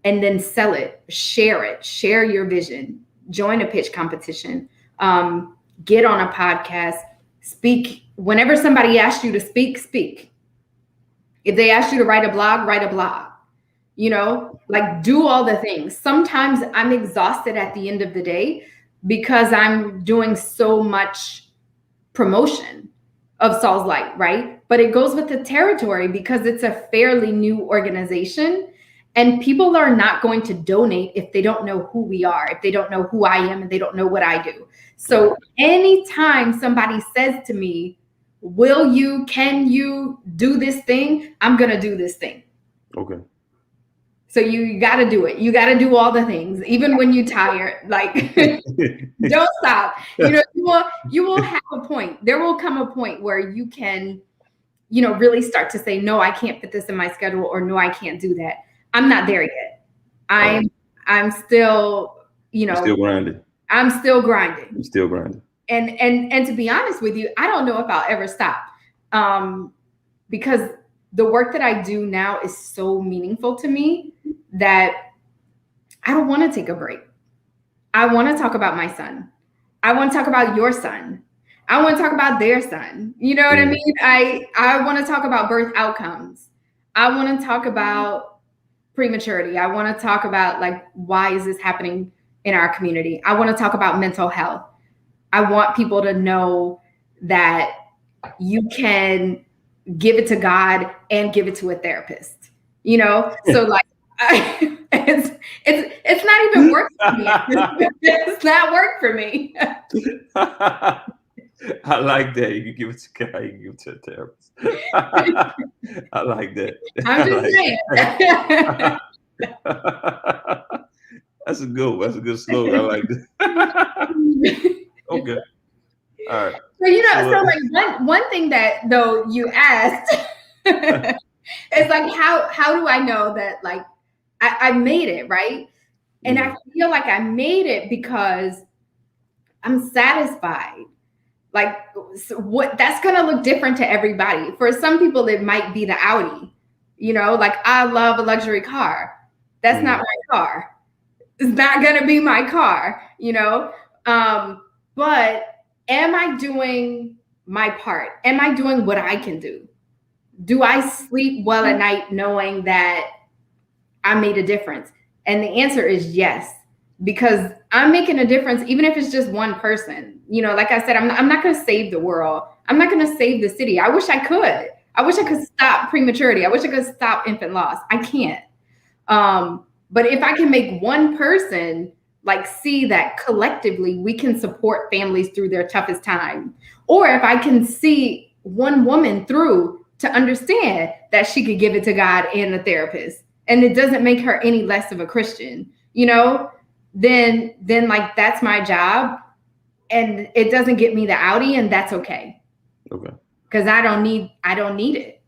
and then sell it, share your vision, join a pitch competition, get on a podcast, speak. Whenever somebody asks you to speak. If they ask you to write a blog, like do all the things. Sometimes I'm exhausted at the end of the day because I'm doing so much promotion of Sauls Light, right? But it goes with the territory because it's a fairly new organization, and people are not going to donate if they don't know who we are, if they don't know who I am, and they don't know what I do. So anytime somebody says to me, can you do this thing? I'm going to do this thing. Okay. So you got to do it. You got to do all the things, even when you're tired. Like, don't stop. You will have a point. There will come a point where you can, really start to say, no, I can't fit this in my schedule, or no, I can't do that. I'm not there yet. I'm still, still grinding. I'm still grinding. I'm still grinding. And to be honest with you, I don't know if I'll ever stop, because the work that I do now is so meaningful to me that I don't want to take a break. I want to talk about my son. I want to talk about your son. I want to talk about their son. You know what I mean? I want to talk about birth outcomes. I want to talk about prematurity. I want to talk about like, why is this happening in our community? I want to talk about mental health. I want people to know that you can give it to God and give it to a therapist, So like, it's not even work for me. It's not work for me. I like that. You can give it to God, you can give it to a therapist. I like that. I'm just saying. That's a good slogan. I like that. Okay. All right. So like one thing that though you asked is like how do I know that like I made it, right? And I feel like I made it because I'm satisfied. Like what that's gonna look different to everybody. For some people, it might be the Audi. Like I love a luxury car. That's not my car. It's not gonna be my car. But am I doing my part? Am I doing what I can do? Do I sleep well at night knowing that I made a difference? And the answer is yes, because I'm making a difference, even if it's just one person. Like I said, I'm not going to save the world. I'm not going to save the city. I wish I could. I wish I could stop prematurity. I wish I could stop infant loss. I can't. But if I can make one person like see that collectively we can support families through their toughest time, or if I can see one woman through to understand that she could give it to God and a therapist, and it doesn't make her any less of a Christian, then like that's my job, and it doesn't get me the Audi, and that's okay. Okay. Because I don't need it.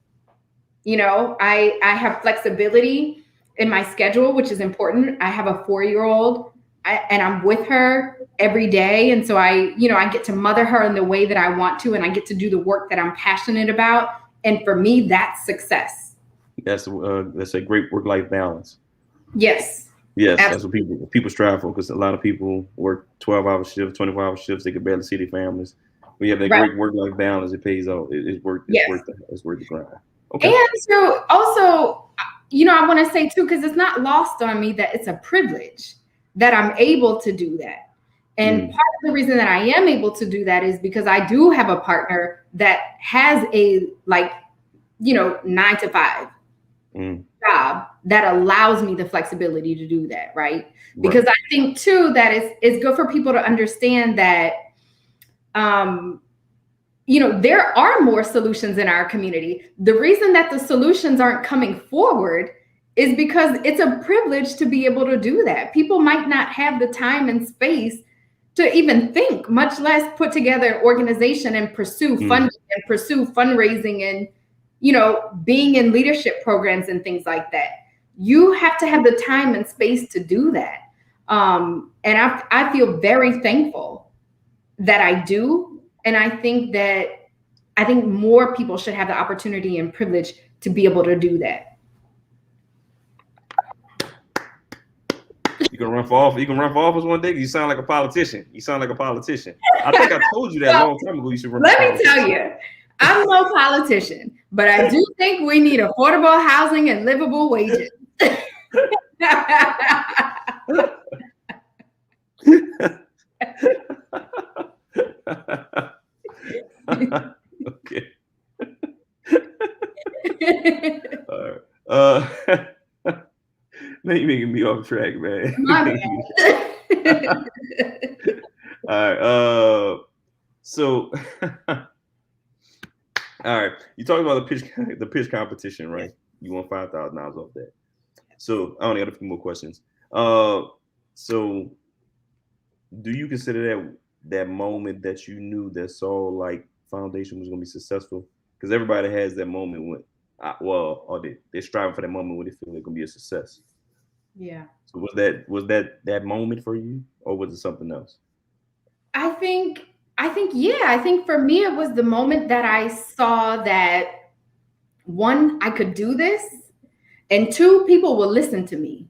You know, I have flexibility in my schedule, which is important. I have a 4-year-old, and I'm with her every day. And so I get to mother her in the way that I want to, and I get to do the work that I'm passionate about. And for me, that's success. That's a great work-life balance. Yes. Yes, Absolutely. that's what people strive for, because a lot of people work 12-hour shifts, 24-hour shifts. They can barely see their families. We have that great work-life balance. It pays off. It's worth the grind. Okay. And so also, I want to say too, because it's not lost on me that it's a privilege that I'm able to do that. And part of the reason that I am able to do that is because I do have a partner that has a 9 to 5 job that allows me the flexibility to do that, right? Because I think too that it's good for people to understand that there are more solutions in our community. The reason that the solutions aren't coming forward is because it's a privilege to be able to do that. People might not have the time and space to even think, much less put together an organization and pursue funding and pursue fundraising and, being in leadership programs and things like that. You have to have the time and space to do that. And I feel very thankful that I do. And I think more people should have the opportunity and privilege to be able to do that. You can run for office one day. You sound like a politician. I think I told you that a long time ago. You should run. Let me tell you, I'm no politician, but I do think we need affordable housing and livable wages. Okay. All right. Now you're making me off track, man. My bad. All right. So, all right. You talked about the pitch competition, right? You won $5,000 off that. So I only got a few more questions. So do you consider that moment that you knew that Sauls Foundation was going to be successful? Because everybody has that moment when, or they're striving for that moment when they feel they're going to be a success. Yeah. So was that moment for you, or was it something else? I think for me it was the moment that I saw that, one, I could do this, and two, people will listen to me.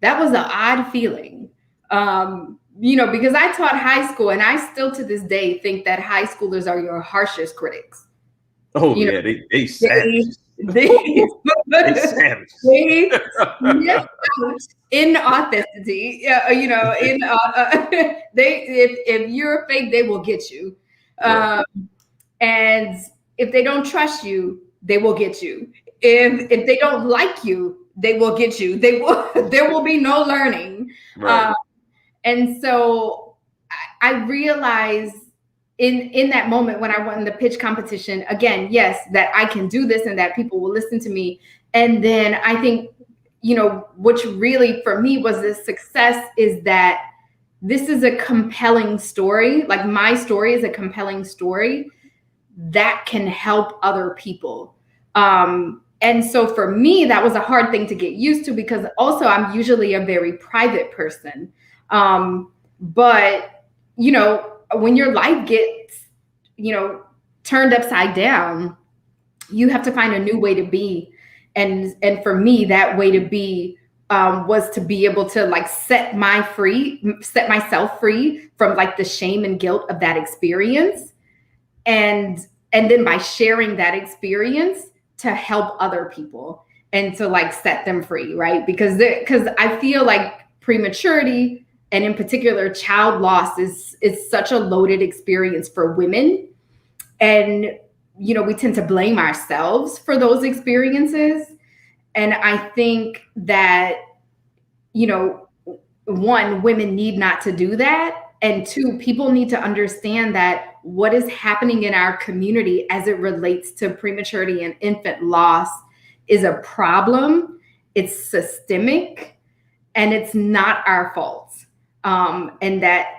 That was an odd feeling. Because I taught high school, and I still to this day think that high schoolers are your harshest critics. Oh, yeah, they savages. They savages. They sniff out inauthenticity. If you're fake, they will get you. Right. And if they don't trust you, they will get you. If they don't like you, they will get you. There will be no learning. Right. And so I realized in that moment when I won the pitch competition, again, yes, that I can do this and that people will listen to me. And then I think, which really for me was the success is that this is a compelling story. Like my story is a compelling story that can help other people. And so for me, that was a hard thing to get used to, because also I'm usually a very private person. But, when your life gets, turned upside down, you have to find a new way to be. And for me, that way to be was to be able to set myself free from the shame and guilt of that experience. And then by sharing that experience to help other people and to set them free, right? Because I feel like prematurity, and in particular child loss, is such a loaded experience for women. And, we tend to blame ourselves for those experiences. And I think that, one, women need not to do that. And two, people need to understand that what is happening in our community as it relates to prematurity and infant loss is a problem. It's systemic, and it's not our fault. and that,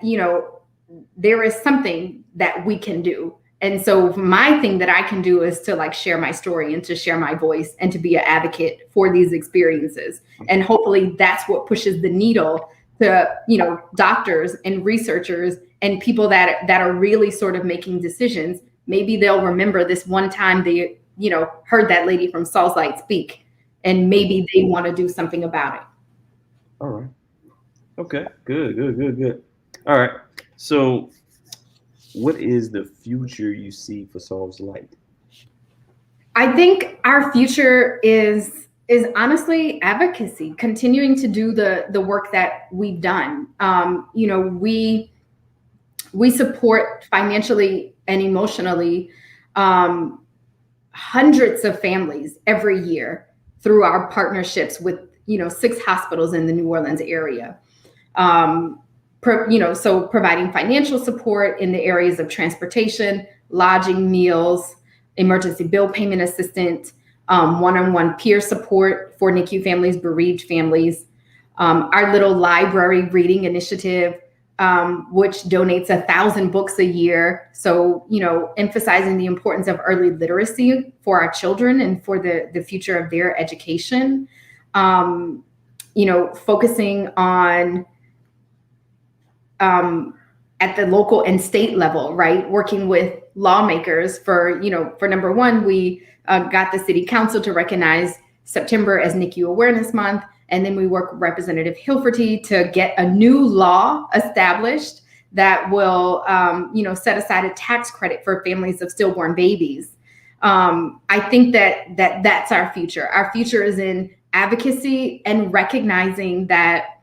there is something that we can do. And so my thing that I can do is to like share my story and to share my voice and to be an advocate for these experiences. And hopefully that's what pushes the needle to, doctors and researchers and people that are really sort of making decisions. Maybe they'll remember this one time they, heard that lady from Sauls Light speak, and maybe they want to do something about it. All right. Okay. Good. All right. So, what is the future you see for Sauls Light? I think our future is honestly advocacy, continuing to do the work that we've done. We support financially and emotionally hundreds of families every year through our partnerships with 6 hospitals in the New Orleans area. So providing financial support in the areas of transportation, lodging, meals, emergency bill payment assistance, one-on-one peer support for NICU families, bereaved families, our little library reading initiative, which donates 1,000 books a year. So, emphasizing the importance of early literacy for our children and for the future of their education. Focusing on at the local and state level, right? Working with lawmakers for number one, we got the city council to recognize September as NICU Awareness Month. And then we work with Representative Hilferty to get a new law established that will, set aside a tax credit for families of stillborn babies. I think that's our future. Our future is in advocacy and recognizing that,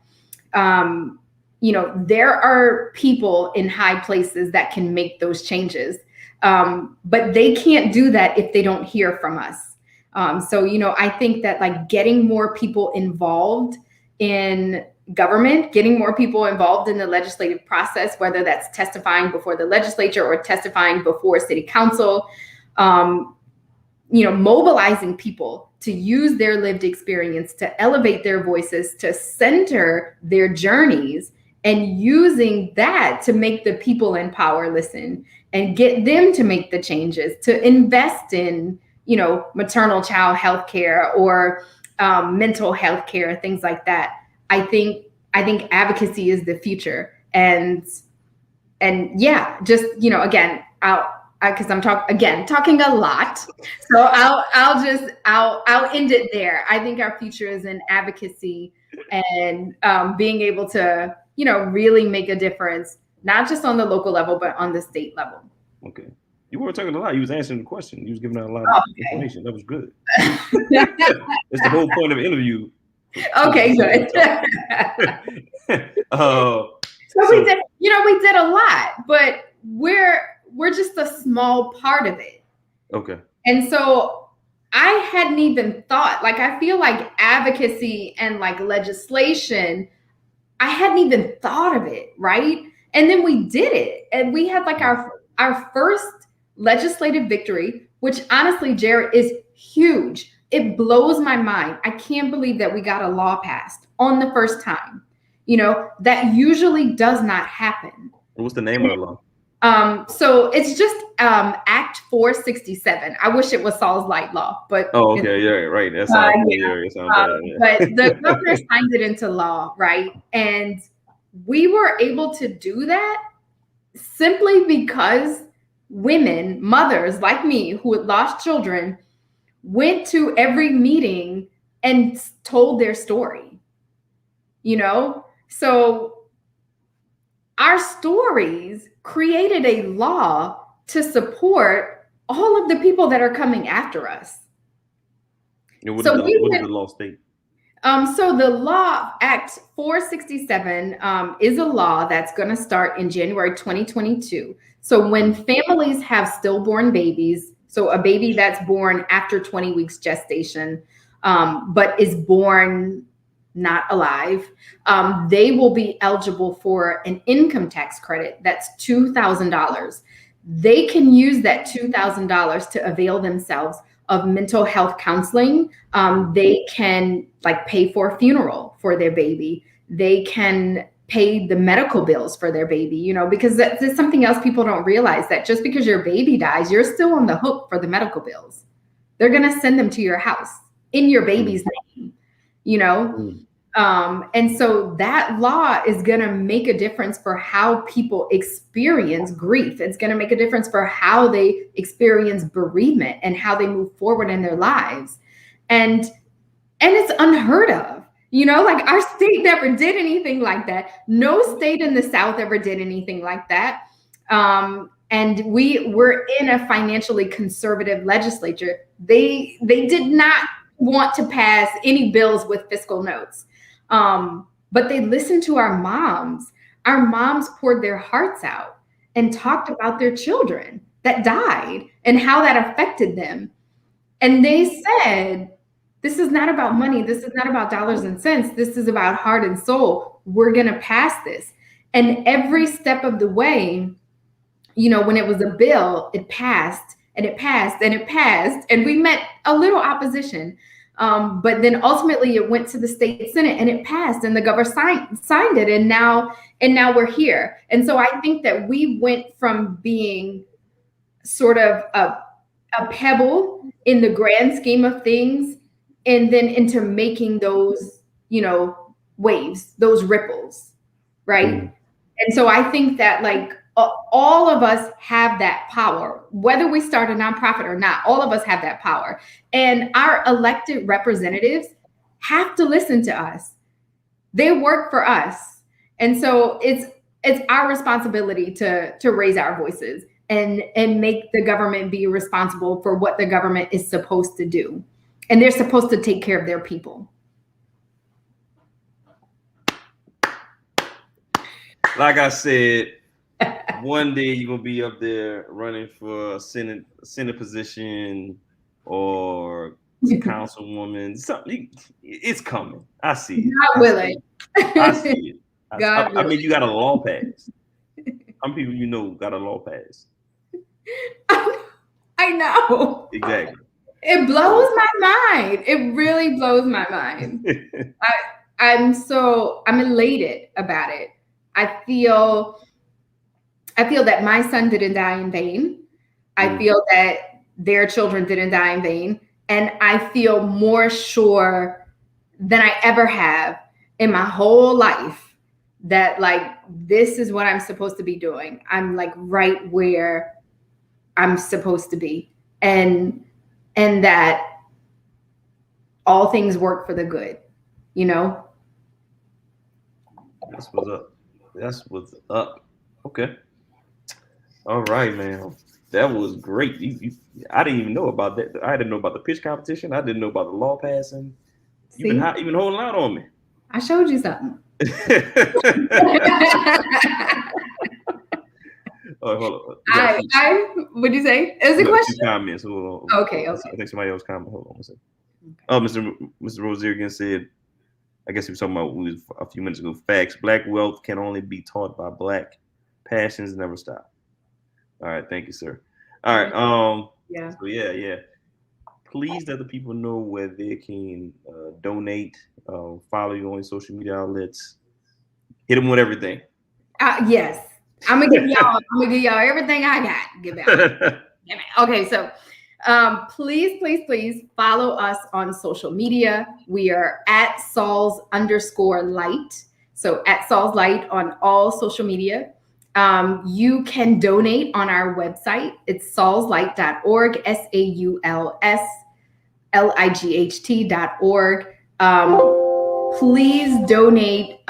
there are people in high places that can make those changes, but they can't do that if they don't hear from us. So, I think that like getting more people involved in government, getting more people involved in the legislative process, whether that's testifying before the legislature or testifying before city council, mobilizing people to use their lived experience, to elevate their voices, to center their journeys, and using that to make the people in power listen and get them to make the changes, to invest in maternal child health care or mental health care, things like that. I think advocacy is the future. And yeah, just, again, because I'm talking a lot. So I'll end it there. I think our future is in advocacy and being able to, really make a difference, not just on the local level, but on the state level. Okay. You weren't talking a lot. You was answering the question. You was giving out a lot of information. That was good. It's the whole point of the interview. Okay, good. So we did a lot, but we're just a small part of it. Okay. And so I hadn't even thought, like, I feel like advocacy and like legislation, I hadn't even thought of it, right? And then we did it. And we had like our first legislative victory, which honestly, Jared, is huge. It blows my mind. I can't believe that we got a law passed on the first time. That usually does not happen. What's the name of the law? So it's just Act 467. I wish it was Sauls Light law, but okay, yeah, right. That sounds but the governor signed it into law, right? And we were able to do that simply because women, mothers like me who had lost children, went to every meeting and told their story. So our stories created a law to support all of the people that are coming after us. And what does the law state? So the law, Act 467, is a law that's going to start in January 2022. So when families have stillborn babies, so a baby that's born after 20 weeks gestation, but is born not alive, they will be eligible for an income tax credit that's $2,000. They can use that $2,000 to avail themselves of mental health counseling. They can like pay for a funeral for their baby. They can pay the medical bills for their baby, you know, because that's something else people don't realize, that just because your baby dies, you're still on the hook for the medical bills. They're going to send them to your house in your baby's name, you know? And so that law is going to make a difference for how people experience grief. It's going to make a difference for how they experience bereavement and how they move forward in their lives. And it's unheard of, you know, like our state never did anything like that. No state in the South ever did anything like that. And we were in a financially conservative legislature. They did not want to pass any bills with fiscal notes. But they listened to our moms. Our moms poured their hearts out and talked about their children that died and how that affected them. And they said, this is not about money. This is not about dollars and cents. This is about heart and soul. We're going to pass this. And every step of the way, you know, when it was a bill, it passed and it passed and it passed. And we met a little opposition. But then ultimately it went to the state Senate and it passed and the governor signed it. And now we're here. And so I think that we went from being sort of a pebble in the grand scheme of things, and then into making those, you know, waves, those ripples, right? And so I think that like all of us have that power, whether we start a nonprofit or not. All of us have that power, and our elected representatives have to listen to us. They work for us, and so it's our responsibility to raise our voices and make the government be responsible for what the government is supposed to do. And they're supposed to take care of their people. Like I said, one day you're gonna be up there running for a Senate position or councilwoman. Something, it's coming. I see it. God willing. I see it. I mean, you got a law pass. Some people you know got a law pass. I know. Exactly. It blows my mind. It really blows my mind. I'm elated about it. I feel that my son didn't die in vain. I feel that their children didn't die in vain. And I feel more sure than I ever have in my whole life that like, this is what I'm supposed to be doing. I'm like right where I'm supposed to be. And that all things work for the good, you know? That's what's up. That's what's up. Okay. All right, man. That was great. I didn't even know about that. I didn't know about the pitch competition. I didn't know about the law passing. You've been holding out on me. I showed you something. Oh, hold on. What'd you say? It was a question. Comments. Okay. I think somebody else commented. Hold on one second. Okay. Oh, Mr. Rozier again said, I guess he was talking about a few minutes ago. Facts. Black wealth can only be taught by Black. Passions never stop. All right. Thank you, sir. All right. Yeah. So yeah. Please let the people know where they can donate, follow you on social media outlets. Hit them with everything. Yes. I'm gonna give y'all everything I got. Give out. Okay, so please follow us on social media. We are at Sauls_light. So at Sauls Light on all social media. You can donate on our website. It's saulslight.org, SAULSLIGHT.org. Please donate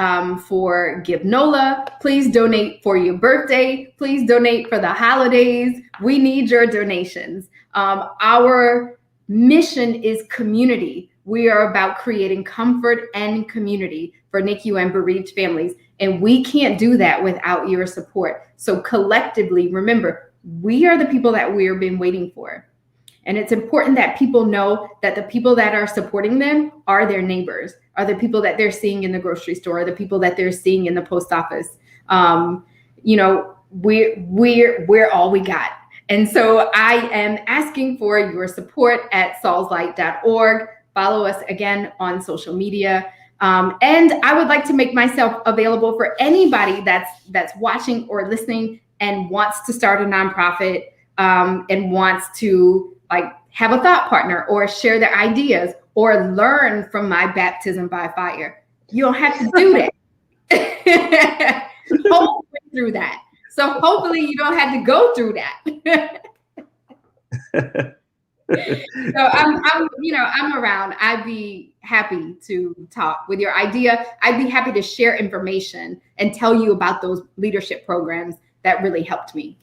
for Give NOLA. Please donate for your birthday. Please donate for the holidays. We need your donations. Our mission is community. We are about creating comfort and community for NICU and bereaved families. And we can't do that without your support. So collectively, remember, we are the people that we've been waiting for. And it's important that people know that the people that are supporting them are their neighbors, are the people that they're seeing in the grocery store, the people that they're seeing in the post office. You know, we're all we got. And so I am asking for your support at saulslight.org. Follow us again on social media. And I would like to make myself available for anybody that's watching or listening and wants to start a nonprofit, and wants to like have a thought partner or share their ideas or learn from my baptism by fire. You don't have to do that. Hopefully through that. So hopefully you don't have to go through that. So I'm around. I'd be happy to talk with your idea. I'd be happy to share information and tell you about those leadership programs that really helped me.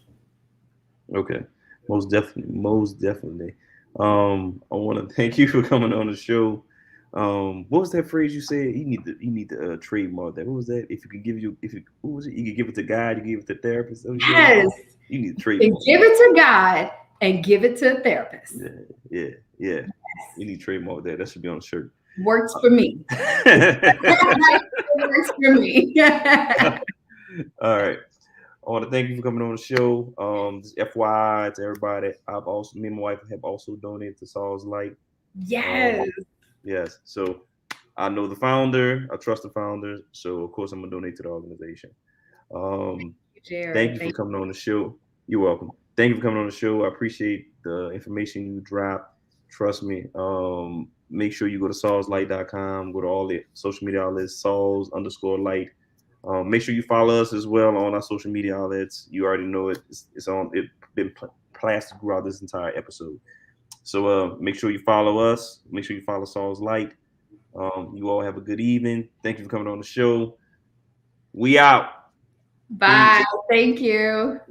Okay, most definitely, most definitely. I want to thank you for coming on the show. What was that phrase you said? You need to trademark that. What was that? What was it? You could give it to God, you give it to therapist. Yes, you need to trademark. Give it to God and give it to a therapist. Yeah. Yes. You need to trademark that. That should be on the shirt. Works for me. It works for me. All right. I want to thank you for coming on the show. Just FYI to everybody, me and my wife have also donated to Sauls Light. Yes. Yes. So I know the founder. I trust the founder. So of course I'm gonna donate to the organization. Thank you for coming on the show. You're welcome. Thank you for coming on the show. I appreciate the information you dropped. Trust me. Make sure you go to saulslight.com. Go to all the social media outlets, Sauls_light. Make sure you follow us as well on our social media outlets. You already know it. It's on. It's been plastered throughout this entire episode. So make sure you follow us. Make sure you follow Sauls Light. You all have a good evening. Thank you for coming on the show. We out. Bye. Peace. Thank you.